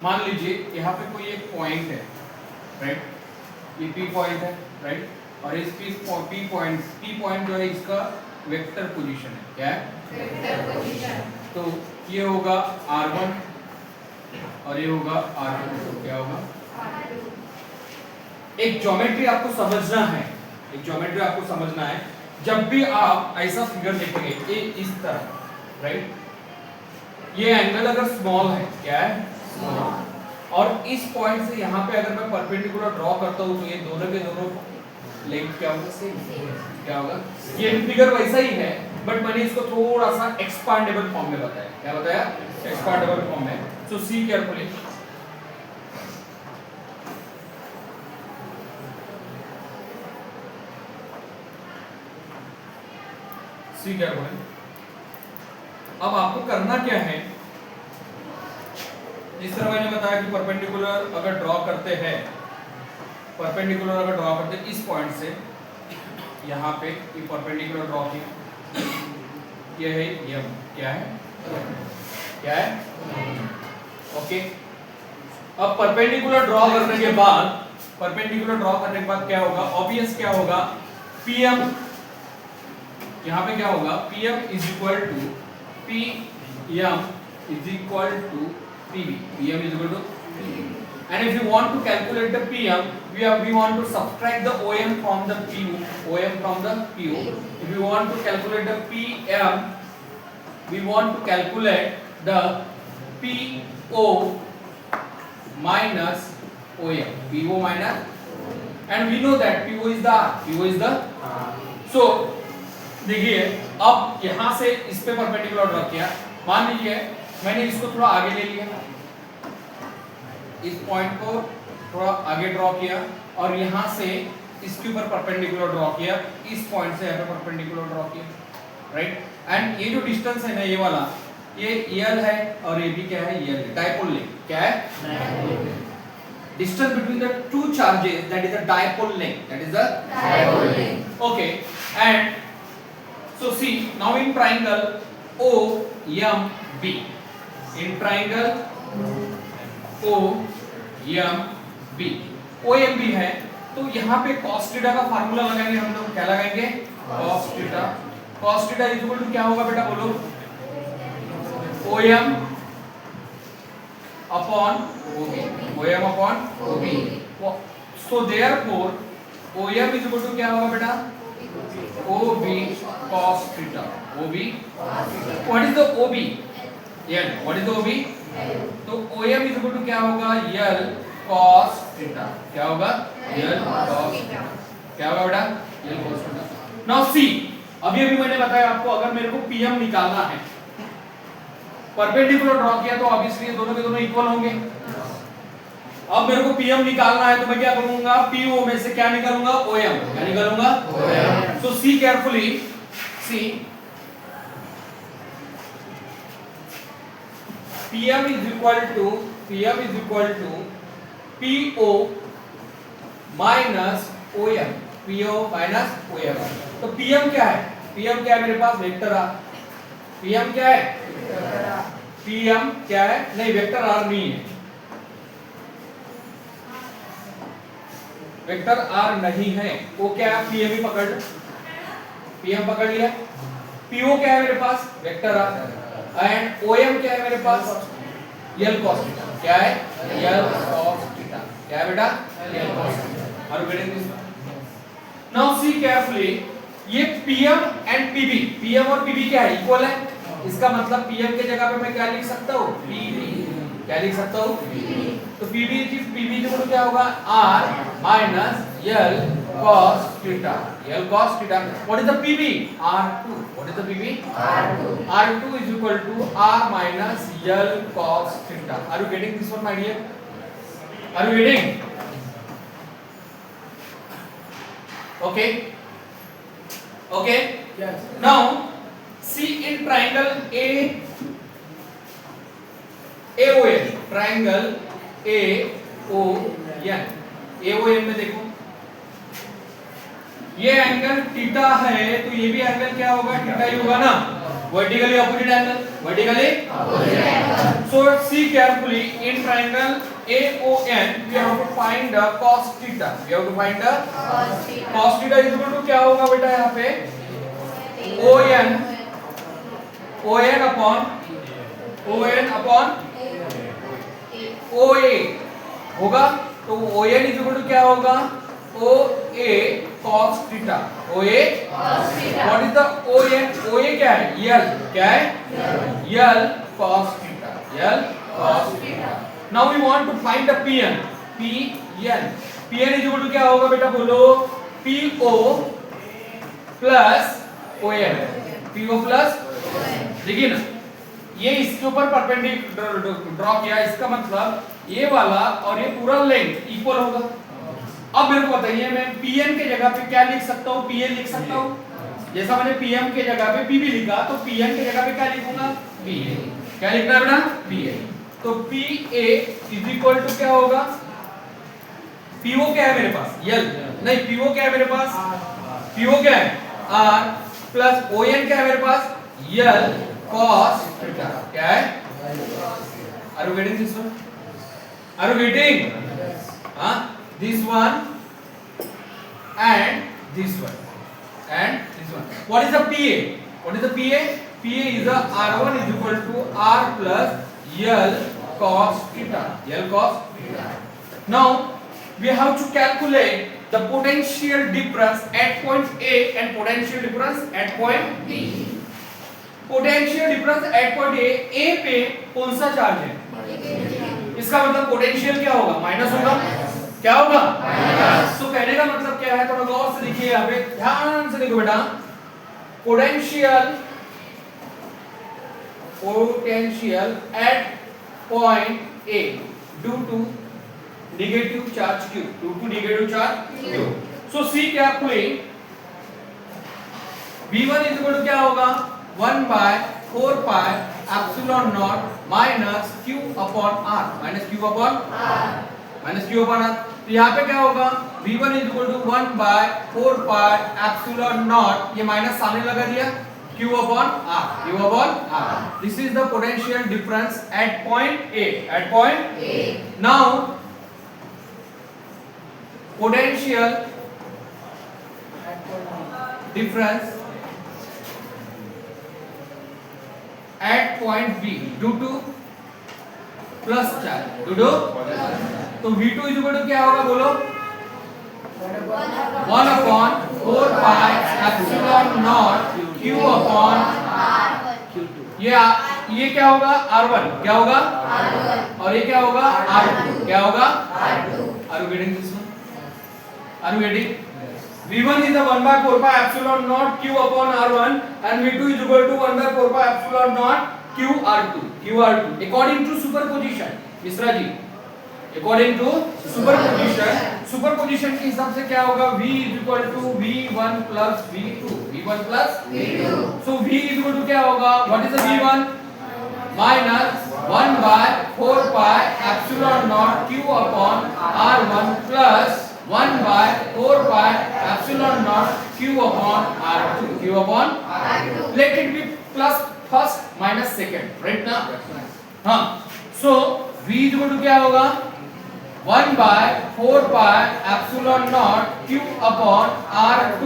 मान लीजिए यहाँ पे कोई एक पॉइंट है, राइट, ये P पॉइंट है, राइट, और इस पी पॉइंट जो है इसका वेक्टर पोजीशन है, क्या है? Vector position. तो ये होगा R1 और ये होगा R2, तो क्या होगा? एक ज्योमेट्री आपको समझना है, जब भी आप ऐसा फिगर देखेंगे ये इस तरह, राइट, ये एंगल अगर स्मॉल है, क्या है? स्मॉल, और इस पॉइंट से यहाँ पे अगर मैं परपेंडिकुलर ड्रॉ करता हूँ तो ये दोनों के दोनों लेंथ क्या होगा? सेम। क्या होगा? ये फिगर वैसा ही है, बट मैंने इसको थोड़ा सा एक्सपांडेबल फॉर्म में बताया। क्या बताया? एक्सपांडेबल फॉर्म में। सो सी केयरफुली, सी केयरफुली। अब आपको करना क्या है, जिस तरह मैंने बताया कि परपेंडिकुलर अगर ड्रॉ करते हैं, इस पॉइंट से यहाँ पे ये परपेंडिकुलर ड्रॉ किया, ये है यम, क्या है? ओके। अब परपेंडिकुलर ड्रॉ करने के बाद क्या होगा? ऑब्वियस क्या होगा? पीएम, यहाँ पे क्या होगा? PM is equal to PM is equal to PV, PM is equal to PV. And if you want to calculate the PM, we want to subtract the OM from the PU. If you want to calculate the PM, we want to calculate the PO minus OM. PO minus, and we know that PO is the so देखिए, अब यहाँ से इस पे perpendicular draw किया। मान लीजिए मैंने इसको थोड़ा आगे ले लिया, इस पॉइंट को थोड़ा आगे ड्रॉ किया, और यहाँ से इसके ऊपर परपेंडिकुलर ड्रॉ किया, इस पॉइंट से यहाँ पे परपेंडिकुलर ड्रॉ किया, राइट। एंड ये जो डिस्टेंस है ना, ये वाला, ये L है और ये भी क्या है? L है, डाइपोल लेंथ। क्या है? Distance between the two charges, that is the dipole length, okay. And so see, now in triangle OMB, OMB है, तो यहाँ पे cos थीटा का फार्मूला लगाएंगे हम लोग। क्या लगाएंगे? cos theta is equal to क्या होगा बेटा? बोलो। OM upon OB। so therefore OM is equal to क्या होगा बेटा? OB cos theta. What is the OB? L. What is the OB? तो OM is equal to क्या होगा? L cos theta. क्या होगा? L cos theta. क्या होगा बेटा? L cos theta. Now see, अभी मैंने बताया आपको, अगर मेरे को PM निकालना है, परपेंडिकुलर ड्रॉ किया तो ऑब्वियसली दोनों के दोनों इक्वल होंगे। अब मेरे को PM निकालना है तो मैं क्या करूंगा? PO में से क्या निकालूंगा? OM। क्या निकालूंगा? OM। So see carefully, see, PM is equal to PO minus OM। PO minus OM। तो PM क्या है? PM क्या है मेरे पास? Vector R। PM क्या है? PM क्या है? नहीं, वेक्टर R नहीं है, वेक्टर R नहीं है। वो क्या है? PM ही पकड़ लो, PM पकड़ लिया। PO क्या है मेरे पास? Vector R। एंड OM क्या है मेरे पास? L cos theta. क्या है? L cos theta. क्या है बेटा? L cos theta. Are you getting this? Now see carefully, ये PM एंड PB, PM और PB क्या है? इक्वल है। इसका मतलब PM के जगह पे मैं क्या लिख सकता हूँ? PB। क्या लिख सकता हूँ? तो PB तो क्या होगा? R minus L cos theta। L cos theta. What is the PB? R2. What is the PB? R2. R2 is equal to R minus L cos theta. Are you getting this one, my dear? Are you getting? Okay. Okay. Yes. Now see in triangle AON, triangle AON, AON में देखो, ये angle theta है, तो ये भी angle क्या होगा? Theta ही होगा ना, vertically opposite angle. vertically opposite. So see carefully, in triangle AON we have to find the cos theta. We have to find the cos theta is equal to क्या होगा बेटा यहाँ पे ON upon OA होगा, तो ON is equal to क्या होगा OA cos theta. OA cos theta. What is the ON? OA क्या है? L. क्या है? L cos theta. L cos theta. Now we want to find the PN. PN is equal to क्या होगा बेटा बोलो? PO plus ON. PO plus देखिए ना, ये इसके ऊपर परपेंडिकुलर ड्रॉ किया, इसका मतलब ये वाला और ये पूरा लेंथ इक्वल होगा। अब मेरे को बताइए मैं Pn के जगह पे क्या लिख सकता हूँ? Pn लिख सकता हूँ। जैसा मैंने Pm के जगह पे Pb लिखा, तो Pn के जगह पे क्या लिखूंगा? Pa। क्या लिखना है बेटा? Pa। तो Pa इज इक्वल टू क्या होगा? Po क्या है मेरे पास? L। नहीं, Po क्या है मेरे पास? Po क्या है? R प्लस On क्या है मेरे पास? L cos theta। क्या है? Are you getting this one? Are you getting? हाँ, this one and this one and this one. What is the PA? What is the PA? PA is the R1 is equal to R plus L cos theta. L cos theta. Now we have to calculate the potential difference at point A and potential difference at point B. Potential difference at point ए पे कौन सा charge है? इसका मतलब potential क्या होगा? Minus होगा। क्या होगा? माइनस। तो कहने का मतलब क्या है? थोड़ा गौर से देखिए, यहाँ पे ध्यान से देखो बेटा। Potential at point A due to negative charge Q। So see carefully, V1 is equal to क्या होगा? 1 by 4 pi epsilon naught minus Q upon R। minus Q upon R। तो यहाँ पे क्या होगा? V1 is equal to 1 by 4 pi epsilon naught, ये minus सामने लगा दिया, Q upon R। This is the potential difference at point A। Now potential difference at point B due to plus charge, तो V2 इज इक्वल टू क्या होगा बोलो? 1 upon 4 pi epsilon naught Q upon ये क्या होगा? R1 क्या होगा? और ये क्या होगा? R2 क्या होगा? Are you getting this one? Are you getting? V1 is the 1 by 4 pi epsilon naught Q upon R1 and V2 is equal to 1 by 4 pi epsilon naught QR2 according to superposition। Mishra ji, according to superposition के हिसाब से क्या होगा? V is equal to V1 plus V2। So V is equal to क्या होगा? What is the V1? minus 1 by 4 pi epsilon naught Q upon R1 plus 1 by 4 pi epsilon naught Q upon R2। Let it be plus first minus second, right now? हाँ, so V is equal to क्या होगा? 1 by 4 pi epsilon naught Q upon R2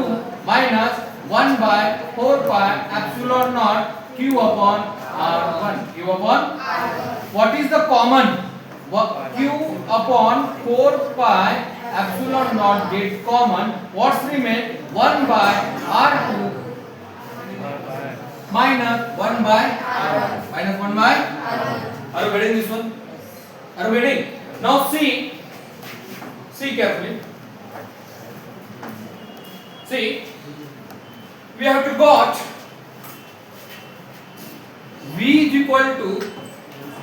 minus 1 by 4 pi epsilon naught Q upon R1। What is the common? Q upon 4 pi epsilon naught get common. What's remain? 1 by R2 minus 1 by R1। Are you getting this one? Are you getting? Now see carefully. See, we have to got V is equal to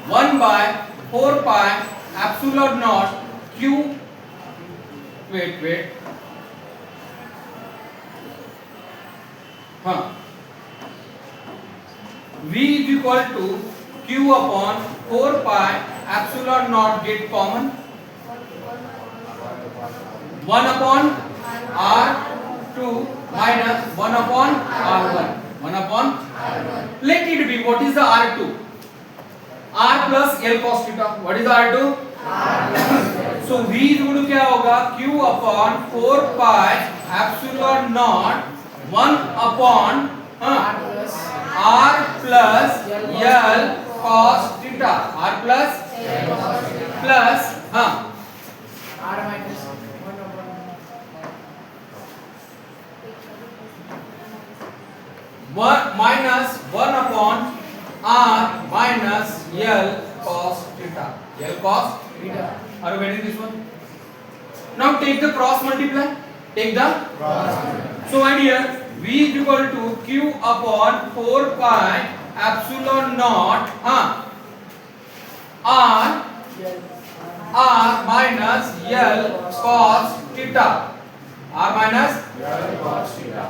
1 by 4 pi epsilon naught Q, wait, हाँ, V is equal to Q upon 4 pi epsilon naught get common, 1 upon R2 minus 1 upon R1। 1 upon let it be. What is the R2? R plus L cos theta. What is the R2? So V is equal to क्या होगा? Q upon 4 pi epsilon naught 1 upon R plus L cos theta. R plus R minus 1 upon minus 1 upon R minus L cos theta. L cos theta. Are you getting this one? Now take the cross multiply. Take the so my dear, V is equal to Q upon 4 pi epsilon naught R minus L cos theta. R minus L cos theta.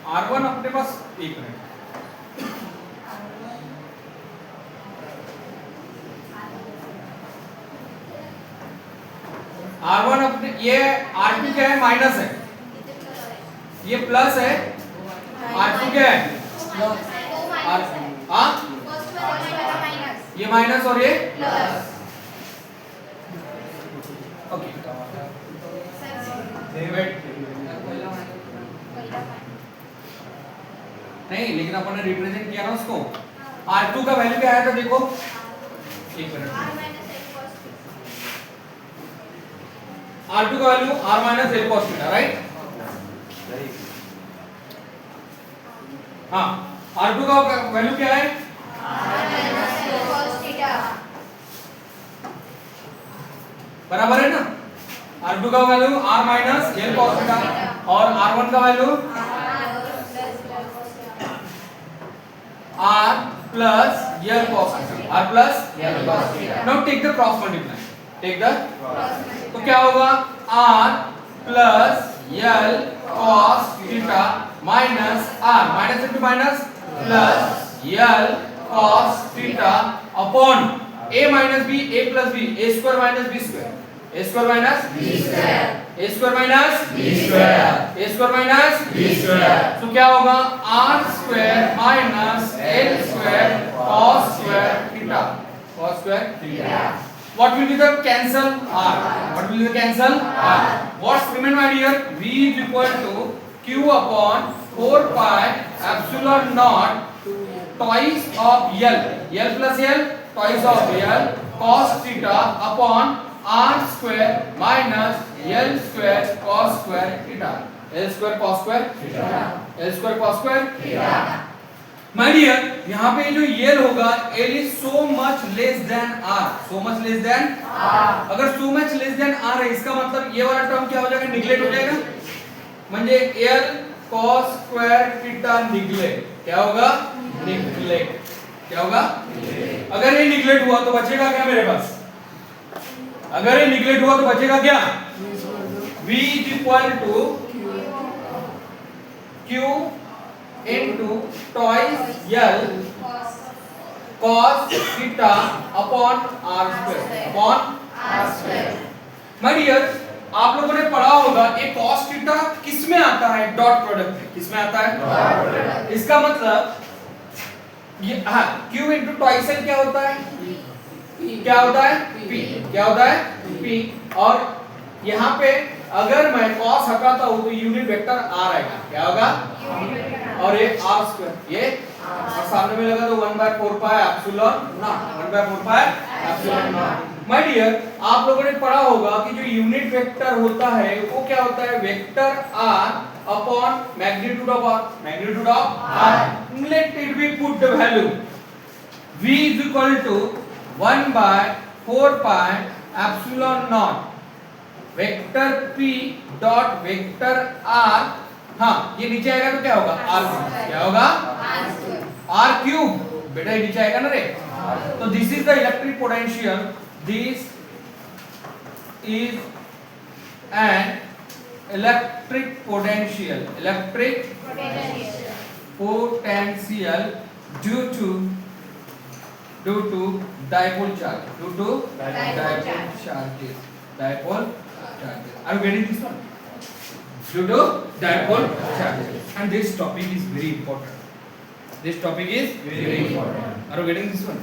R1 अपने पास एक minute R1 अपने ये R2 क्या है? Minus है, ये plus है, R2 क्या है? ये माइनस और ये प्लस. ओके नहीं, लेकिन अपन ने रिप्रेजेंट किया ना उसको. R2 का वैल्यू क्या आया था देखो, एक मिनट. R2 का value R minus L cos theta, right? हाँ, R2 का वैल्यू क्या है? बराबर है ना? R2 का value R minus L cos theta और R1 का value R plus L cos theta. R plus L cos theta. Now take the cross multiply. Take the तो क्या होगा? R plus L cos theta minus R minus into minus plus L cos theta upon A minus B, A plus B, A square minus B square, A square minus B square, A square minus B square, A square minus B square. So क्या होगा? R square minus L square cos square theta, cos square theta. What will be the cancel? R. What will be the cancel? R. What's remain my dear? V is equal to Q upon 4 pi epsilon naught twice of L. L plus L twice of L cos theta upon R square minus L square cos square theta. L square cos square theta. L square cos square theta. My dear, यहाँ पे जो L होगा, L is so much less than R. So much less than R. अगर so much less than R है, इसका मतलब ये वाला टर्म क्या हो जाएगा? निगलेक्ट हो जाएगा. म्हणजे L cos square theta neglect. क्या होगा? निगलेक्ट. क्या होगा? अगर ये निगलेक्ट हुआ तो बचेगा क्या मेरे पास? अगर ये निगलेक्ट हुआ तो बचेगा क्या? V is equal to Q into twice L cos theta upon R square upon R square. My dear, आप लोगों ने पढ़ा होगा ये cos theta किस में आता है? डॉट प्रोडक्ट में. किस में आता है? Dot product. इसका मतलब ये हाँ Q into twice L क्या होता है? क्या होता है? P. क्या होता है? P. और यहाँ पे अगर मैं cos हटाता हूँ तो यूनिट वेक्टर R आएगा. क्या होगा? और ये R स्क्वायर, ये और सामने में लगा तो 1/4 pi epsilon naught. 1/4 pi epsilon naught. My dear, आप लोगों ने पढ़ा होगा कि जो यूनिट वेक्टर होता है वो क्या होता है? Vector R upon magnitude of R. Magnitude of R. Let it be put the value V is equal to 1/4 pi epsilon naught vector P dot vector R. हाँ, ये नीचे आएगा तो क्या होगा? R cube. क्या होगा? R cube. बेटा ये नीचे आएगा ना रे. तो this is the electric potential. This is an electric potential. Electric potential due to dipole charge. Due to dipole charges. Dipole charges. Are you getting this one? due to dipole charges. And this topic is very important. This topic is very important. Are you getting this one?